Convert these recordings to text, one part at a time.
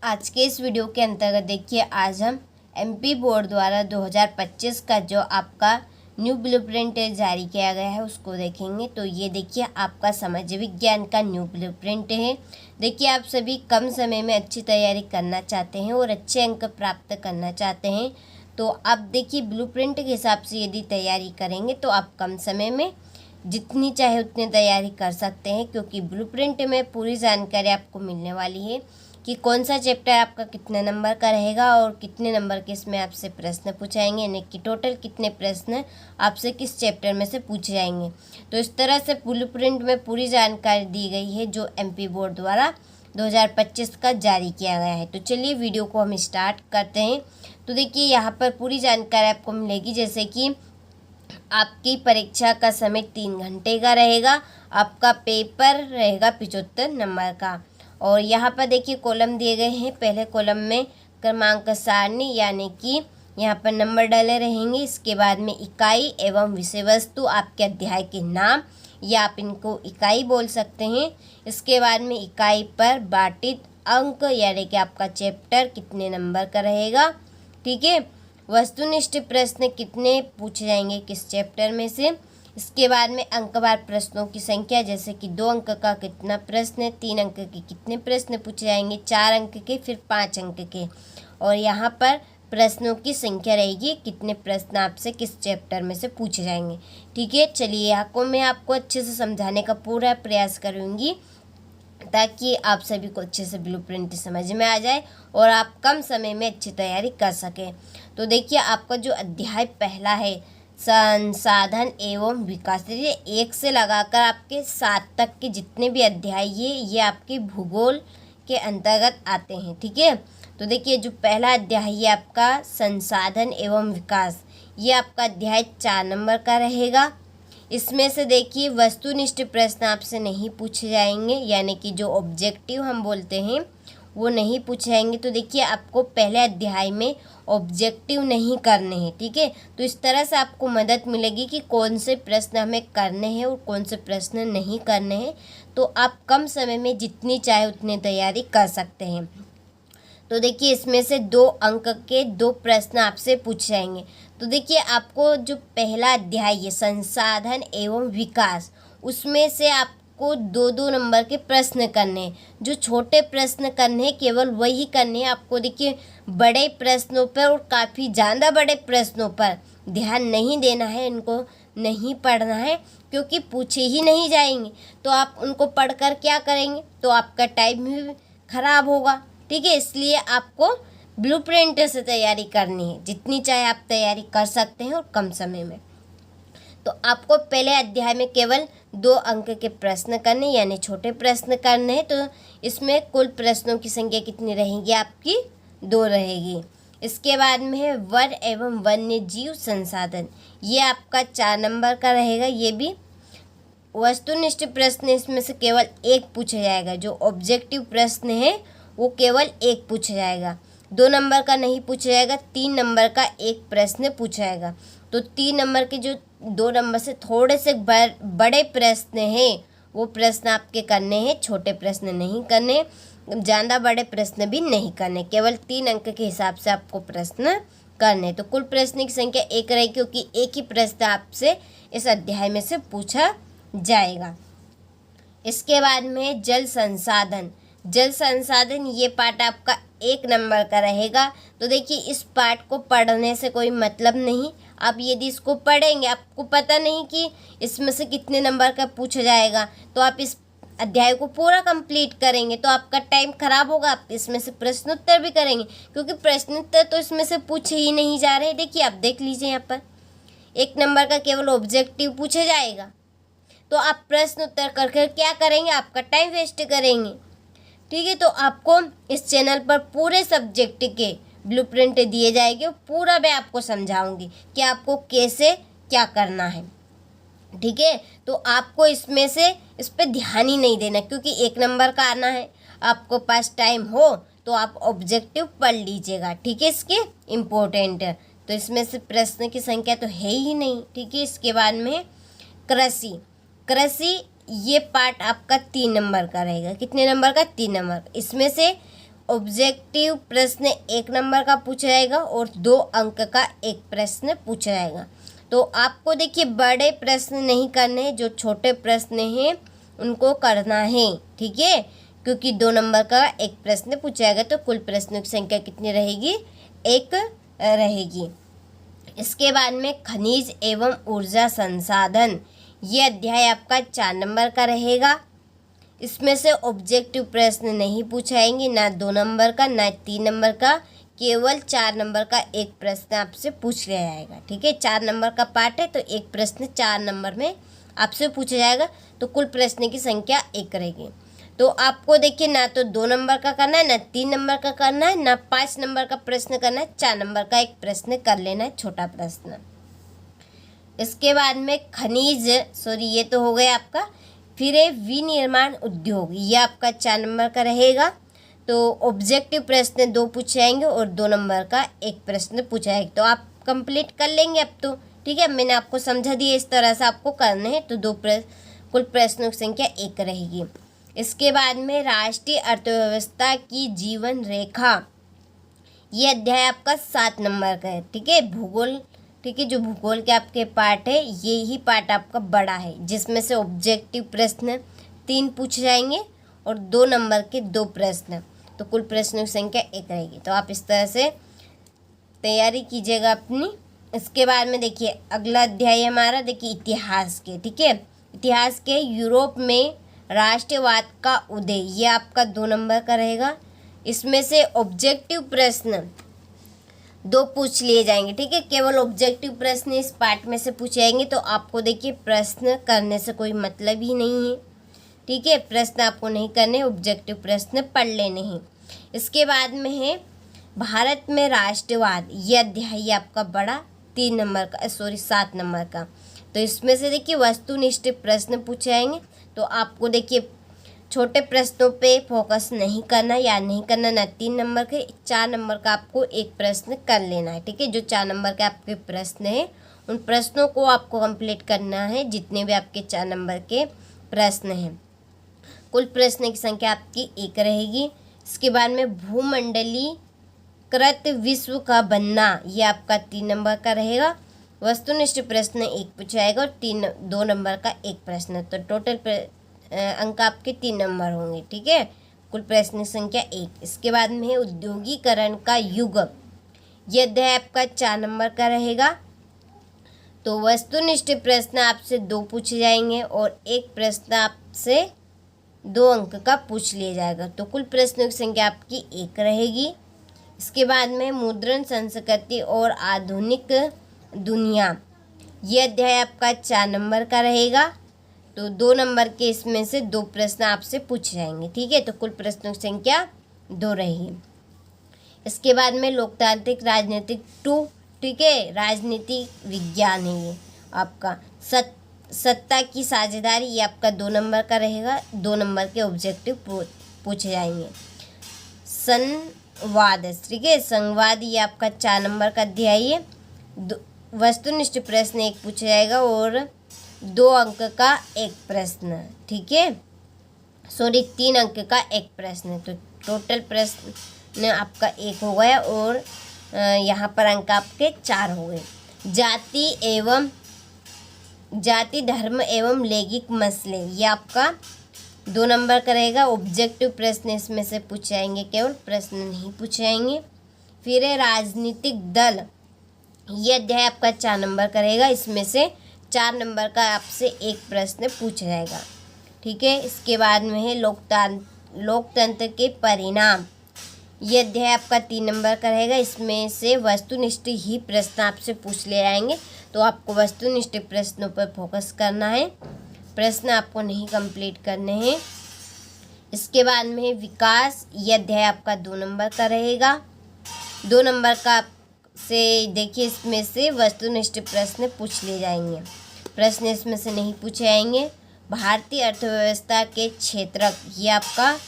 आज के इस वीडियो के अंतर्गत देखिए, आज हम एमपी बोर्ड द्वारा 2025 का जो आपका न्यू ब्लूप्रिंट जारी किया गया है उसको देखेंगे। तो ये देखिए आपका समाज विज्ञान का न्यू ब्लूप्रिंट है। देखिए आप सभी कम समय में अच्छी तैयारी करना चाहते हैं और अच्छे अंक प्राप्त करना चाहते हैं, तो आप देखिए ब्लूप्रिंट के हिसाब से यदि तैयारी करेंगे तो आप कम समय में जितनी चाहे उतनी तैयारी कर सकते हैं, क्योंकि ब्लूप्रिंट में पूरी जानकारी आपको मिलने वाली है कि कौन सा चैप्टर आपका कितने नंबर का रहेगा और कितने नंबर के इसमें आपसे प्रश्न पूछाएंगे, यानी कि टोटल कितने प्रश्न आपसे किस चैप्टर में से पूछे जाएंगे। तो इस तरह से ब्लूप्रिंट में पूरी जानकारी दी गई है जो एमपी बोर्ड द्वारा 2025 का जारी किया गया है। तो चलिए वीडियो को हम स्टार्ट करते हैं। तो देखिए यहाँ पर पूरी जानकारी आपको मिलेगी, जैसे कि आपकी परीक्षा का समय 3 घंटे का रहेगा, आपका पेपर रहेगा 75 नंबर का। और यहाँ पर देखिए कॉलम दिए गए हैं। पहले कॉलम में क्रमांक सारणी, यानी कि यहाँ पर नंबर डाले रहेंगे। इसके बाद में इकाई एवं विषय वस्तु, आपके अध्याय के नाम या आप इनको इकाई बोल सकते हैं। इसके बाद में इकाई पर बांटित अंक, यानी कि आपका चैप्टर कितने नंबर का रहेगा, ठीक है। वस्तुनिष्ठ प्रश्न कितने पूछे जाएंगे किस चैप्टर में से। इसके बाद में अंकवार प्रश्नों की संख्या, जैसे कि 2 अंक का कितना प्रश्न है, 3 अंक के कितने प्रश्न पूछे जाएंगे, 4 अंक के, फिर 5 अंक के। और यहाँ पर प्रश्नों की संख्या रहेगी कितने प्रश्न आपसे किस चैप्टर में से पूछे जाएंगे, ठीक है। चलिए यहाँ को मैं आपको अच्छे से समझाने का पूरा प्रयास करूँगी ताकि आप सभी को अच्छे से ब्लूप्रिंट समझ में आ जाए और आप कम समय में अच्छी तैयारी कर सकें। तो देखिए आपका जो अध्याय पहला है संसाधन एवं विकास, ये 1 से लगाकर आपके 7 तक के जितने भी अध्याय ये आपके भूगोल के अंतर्गत आते हैं, ठीक है। तो देखिए जो पहला अध्याय है आपका संसाधन एवं विकास, ये आपका अध्याय 4 नंबर का रहेगा। इसमें से देखिए वस्तुनिष्ठ प्रश्न आपसे नहीं पूछे जाएंगे, यानी कि जो ऑब्जेक्टिव हम बोलते हैं वो नहीं पूछे जाएंगे। तो देखिए आपको पहले अध्याय में ऑब्जेक्टिव नहीं करने हैं, ठीक है। तो इस तरह से आपको मदद मिलेगी कि कौन से प्रश्न हमें करने हैं और कौन से प्रश्न नहीं करने हैं। तो आप कम समय में जितनी चाहे उतनी तैयारी कर सकते हैं। तो देखिए इसमें से 2 अंक के 2 प्रश्न आपसे पूछे जाएंगे। तो देखिए आपको जो पहला अध्याय है संसाधन एवं विकास, उसमें से आपको 2-2 नंबर के प्रश्न करने हैं। जो छोटे प्रश्न करने हैं केवल वही करने हैं आपको। देखिए बड़े प्रश्नों पर और काफ़ी ज़्यादा बड़े प्रश्नों पर ध्यान नहीं देना है, इनको नहीं पढ़ना है, क्योंकि पूछे ही नहीं जाएंगे। तो आप उनको पढ़कर क्या करेंगे, तो आपका टाइम भी खराब होगा, ठीक है। इसलिए आपको ब्लूप्रिंट से तैयारी करनी है, जितनी चाहे आप तैयारी कर सकते हैं और कम समय में। तो आपको पहले अध्याय में केवल 2 अंक के प्रश्न करने, यानी छोटे प्रश्न करने हैं। तो इसमें कुल प्रश्नों की संख्या कितनी रहेगी आपकी, 2 रहेगी। इसके बाद में है वन एवं वन्य जीव संसाधन, ये आपका 4 नंबर का रहेगा। ये भी वस्तुनिष्ठ प्रश्न इसमें से केवल 1 पूछा जाएगा। जो ऑब्जेक्टिव प्रश्न है वो केवल 1 पूछा जाएगा, 2 नंबर का नहीं पूछा जाएगा, 3 नंबर का 1 प्रश्न पूछा जाएगा। तो 3 नंबर के जो 2 नंबर से थोड़े से बड़े प्रश्न हैं वो प्रश्न आपके करने हैं, छोटे प्रश्न नहीं करने, ज़्यादा बड़े प्रश्न भी नहीं करने, केवल 3 अंक के हिसाब से आपको प्रश्न करने। तो कुल प्रश्न की संख्या 1 रहेगी, क्योंकि 1 ही प्रश्न आपसे इस अध्याय में से पूछा जाएगा। इसके बाद में जल संसाधन, जल संसाधन ये पार्ट आपका 1 नंबर का रहेगा। तो देखिए इस पार्ट को पढ़ने से कोई मतलब नहीं। आप यदि इसको पढ़ेंगे, आपको पता नहीं कि इसमें से कितने नंबर का पूछा जाएगा, तो आप इस अध्याय को पूरा कंप्लीट करेंगे तो आपका टाइम खराब होगा। आप इसमें से प्रश्नोत्तर भी करेंगे, क्योंकि प्रश्नोत्तर तो इसमें से पूछे ही नहीं जा रहे। देखिए आप देख लीजिए यहाँ पर 1 नंबर का केवल ऑब्जेक्टिव पूछा जाएगा, तो आप प्रश्न उत्तर कर क्या करेंगे, आपका टाइम वेस्ट करेंगे, ठीक है। तो आपको इस चैनल पर पूरे सब्जेक्ट के ब्लूप्रिंट दिए जाएंगे, पूरा मैं आपको समझाऊंगी कि आपको कैसे क्या करना है, ठीक है। तो आपको इसमें से इस पर ध्यान ही नहीं देना, क्योंकि 1 नंबर का आना है। आपको पास टाइम हो तो आप ऑब्जेक्टिव पढ़ लीजिएगा, ठीक है। इसके इम्पोर्टेंट तो इसमें से प्रश्न की संख्या तो है ही नहीं, ठीक है। इसके बाद में कृषि, कृषि ये पार्ट आपका 3 नंबर का रहेगा। कितने नंबर का, 3 नंबर। इसमें से ऑब्जेक्टिव प्रश्न 1 नंबर का पूछा जाएगा और 2 अंक का एक प्रश्न पूछा जाएगा। तो आपको देखिए बड़े प्रश्न नहीं करने हैं, जो छोटे प्रश्न हैं उनको करना है, ठीक है, क्योंकि 2 नंबर का एक प्रश्न पूछा जाएगा। तो कुल प्रश्नों की संख्या कितनी रहेगी? 1 रहेगी। इसके बाद में खनिज एवं ऊर्जा संसाधन, ये अध्याय आपका 4 नंबर का रहेगा। इसमें से ऑब्जेक्टिव प्रश्न नहीं पूछाएंगे, ना 2 नंबर का ना 3 नंबर का, केवल 4 नंबर का एक प्रश्न आपसे पूछ लिया जाएगा, ठीक है। 4 नंबर का पार्ट है तो एक प्रश्न 4 नंबर में आपसे पूछा जाएगा। तो कुल प्रश्न की संख्या 1 रहेगी। तो आपको देखिए ना तो 2 नंबर का करना है, ना 3 नंबर का करना है, ना 5 नंबर का प्रश्न करना है, 4 नंबर का एक प्रश्न कर लेना है, छोटा प्रश्न। इसके बाद में ये तो हो गया आपका। फिर है विनिर्माण उद्योग, ये आपका 4 नंबर का रहेगा। तो ऑब्जेक्टिव प्रश्न 2 पूछे जाएंगे और 2 नंबर का एक प्रश्न पूछा जाएगा। तो आप कंप्लीट कर लेंगे अब तो, ठीक है। मैंने आपको समझा दिया, इस तरह से आपको करने हैं। तो कुल प्रश्नों की संख्या 1 रहेगी। इसके बाद में राष्ट्रीय अर्थव्यवस्था की जीवन रेखा, ये अध्याय आपका 7 नंबर का है, ठीक है। भूगोल, ठीक है, जो भूगोल के आपके पार्ट है, ये ही पार्ट आपका बड़ा है, जिसमें से ऑब्जेक्टिव प्रश्न 3 पूछे जाएंगे और 2 नंबर के 2 प्रश्न। तो कुल प्रश्नों की संख्या 1 रहेगी। तो आप इस तरह से तैयारी कीजिएगा अपनी। इसके बाद में देखिए अगला अध्याय हमारा, देखिए इतिहास के, ठीक है। इतिहास के यूरोप में राष्ट्रवाद का उदय, ये आपका 2 नंबर का रहेगा। इसमें से ऑब्जेक्टिव प्रश्न 2 पूछ लिए जाएंगे, ठीक है। केवल ऑब्जेक्टिव प्रश्न इस पार्ट में से पूछे जाएंगे। तो आपको देखिए प्रश्न करने से कोई मतलब ही नहीं है, ठीक है। प्रश्न आपको नहीं करने, ऑब्जेक्टिव प्रश्न पढ़ लेने हैं। इसके बाद में है भारत में राष्ट्रवाद, यह अध्याय आपका बड़ा 7 नंबर का। तो इसमें से देखिए वस्तुनिष्ठ प्रश्न पूछे जाएंगे। तो आपको देखिए छोटे प्रश्नों पे फोकस नहीं करना, याद नहीं करना, ना 3 नंबर के, 4 नंबर का आपको एक प्रश्न कर लेना है, ठीक है। जो 4 नंबर के आपके प्रश्न हैं उन प्रश्नों को आपको कंप्लीट करना है, जितने भी आपके 4 नंबर के प्रश्न हैं। कुल प्रश्न की संख्या आपकी 1 रहेगी। इसके बाद में भूमंडलीकृत विश्व का बनना, ये आपका 3 नंबर का रहेगा। वस्तुनिष्ठ प्रश्न 1 पूछा जाएगा और 2 नंबर का एक प्रश्न। तो टोटल अंक आपके 3 नंबर होंगे, ठीक है। कुल प्रश्न संख्या 1। इसके बाद में है औद्योगिकरण का युग, यह अध्याय आपका 4 नंबर का रहेगा। तो वस्तुनिष्ठ प्रश्न आपसे 2 पूछे जाएंगे और एक प्रश्न आपसे 2 अंक का पूछ लिया जाएगा। तो कुल प्रश्नों की संख्या आपकी 1 रहेगी। इसके बाद में मुद्रण संस्कृति और आधुनिक दुनिया, यह अध्याय आपका 4 नंबर का रहेगा। तो 2 नंबर के इसमें से 2 प्रश्न आपसे पूछे जाएंगे, ठीक है। तो कुल प्रश्नों की संख्या 2 रहेगी। इसके बाद में लोकतांत्रिक राजनीतिक 2, ठीक है, राजनीतिक विज्ञान है ये आपका। सत्ता की साझेदारी, ये आपका 2 नंबर का रहेगा। 2 नंबर के ऑब्जेक्टिव पूछे जाएंगे। संवाद, ठीक है, संवाद ये आपका 4 नंबर का अध्याय है। वस्तुनिष्ठ प्रश्न 1 पूछा जाएगा और 2 अंक का एक प्रश्न, ठीक है। 3 अंक का एक प्रश्न। तो टोटल प्रश्न आपका 1 हो गया और यहाँ पर अंक आपके 4 हो गए। जाति धर्म एवं लैंगिक मसले, ये आपका 2 नंबर का रहेगा। ऑब्जेक्टिव प्रश्न इसमें से पूछे जाएंगे, केवल प्रश्न नहीं पूछे जाएंगे। फिर है राजनीतिक दल, ये अध्याय आपका 4 नंबर का रहेगा। इसमें से 4 नंबर का आपसे एक प्रश्न पूछा जाएगा, ठीक है। इसके बाद में है लोकतंत्र के परिणाम, ये अध्याय आपका 3 नंबर का रहेगा। इसमें से वस्तुनिष्ठ ही प्रश्न आपसे पूछ ले जाएंगे। तो आपको वस्तुनिष्ठ प्रश्नों पर फोकस करना है, प्रश्न आपको नहीं कंप्लीट करने हैं। इसके बाद में है विकास, ये अध्याय आपका 2 नंबर का रहेगा। 2 नंबर का से देखिए इसमें से वस्तुनिष्ठ प्रश्न पूछ लिए जाएंगे, प्रश्न इसमें से नहीं पूछे जाएंगे। भारतीय अर्थव्यवस्था के क्षेत्रक, ये आपका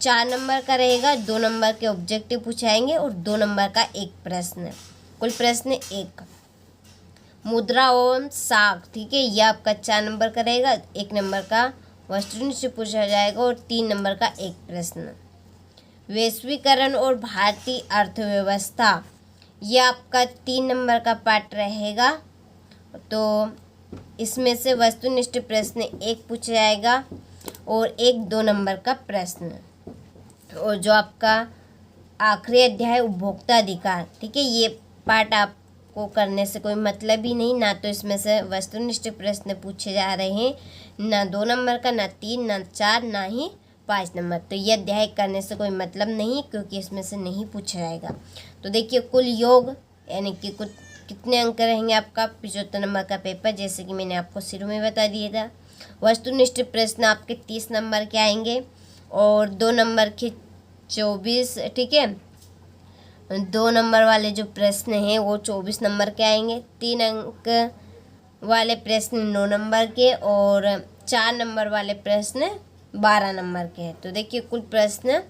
4 नंबर का रहेगा। 2 नंबर के ऑब्जेक्टिव पूछाएंगे और 2 नंबर का एक प्रश्न। कुल प्रश्न 1। मुद्रा एवं साख, ठीक है, यह आपका 4 नंबर का रहेगा। 1 नंबर का वस्तुनिष्ठ पूछा जाएगा और 3 नंबर का एक प्रश्न। वैश्वीकरण और भारतीय अर्थव्यवस्था, ये आपका 3 नंबर का पार्ट रहेगा। तो इसमें से वस्तुनिष्ठ प्रश्न 1 पूछा जाएगा और एक 2 नंबर का प्रश्न। और जो आपका आखिरी अध्याय उपभोक्ता अधिकार, ठीक है, ये पार्ट आपको करने से कोई मतलब ही नहीं, ना तो इसमें से वस्तुनिष्ठ प्रश्न पूछे जा रहे हैं, ना 2 नंबर का, ना 3, ना 4, ना ही 5 नंबर। तो ये अध्याय करने से कोई मतलब नहीं, क्योंकि इसमें से नहीं पूछा जाएगा। तो देखिए कुल योग यानी कि कुछ कितने अंक रहेंगे आपका 75 नंबर का पेपर, जैसे कि मैंने आपको शुरू में बता दिया था। वस्तुनिष्ठ प्रश्न आपके 30 नंबर के आएंगे और 2 नंबर के 24, ठीक है। 2 नंबर वाले जो प्रश्न हैं वो 24 नंबर के आएंगे। 3 अंक वाले प्रश्न 9 नंबर के और 4 नंबर वाले प्रश्न 12 नंबर के हैं। तो देखिए कुल प्रश्न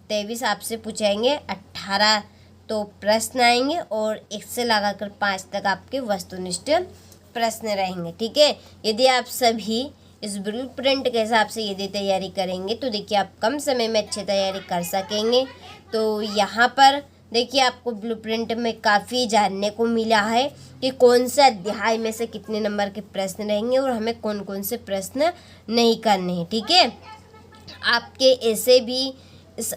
23 आपसे पूछेंगे, 18 तो प्रश्न आएंगे और 1 से लगाकर 5 तक आपके वस्तुनिष्ठ प्रश्न रहेंगे, ठीक है। यदि आप सभी इस ब्लूप्रिंट के हिसाब से यदि तैयारी करेंगे तो देखिए आप कम समय में अच्छी तैयारी कर सकेंगे। तो यहाँ पर देखिए आपको ब्लूप्रिंट में काफ़ी जानने को मिला है कि कौन सा अध्याय में से कितने नंबर के प्रश्न रहेंगे और हमें कौन कौन से प्रश्न नहीं करने हैं, ठीक है। आपके ऐसे भी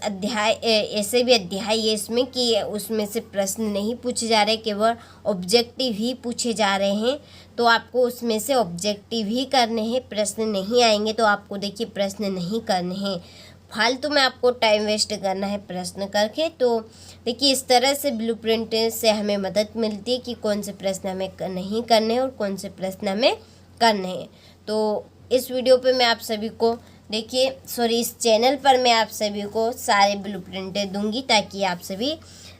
अध्याय है इसमें कि उसमें से प्रश्न नहीं पूछे जा रहे, केवल ऑब्जेक्टिव ही पूछे जा रहे हैं। तो आपको उसमें से ऑब्जेक्टिव ही करने हैं, प्रश्न नहीं आएंगे तो आपको देखिए प्रश्न नहीं करने हैं, फालतू में आपको टाइम वेस्ट करना है प्रश्न करके। तो देखिए इस तरह से ब्लूप्रिंट से हमें मदद मिलती है कि कौन से प्रश्न हमें नहीं करने हैं और कौन से प्रश्न हमें करने हैं। तो इस वीडियो पे मैं आप सभी को इस चैनल पर मैं आप सभी को सारे ब्लूप्रिंटें दूंगी, ताकि आप सभी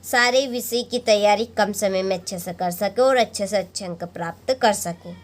सारे विषय की तैयारी कम समय में अच्छे से कर सकें और अच्छे से अच्छे अंक प्राप्त कर सकें।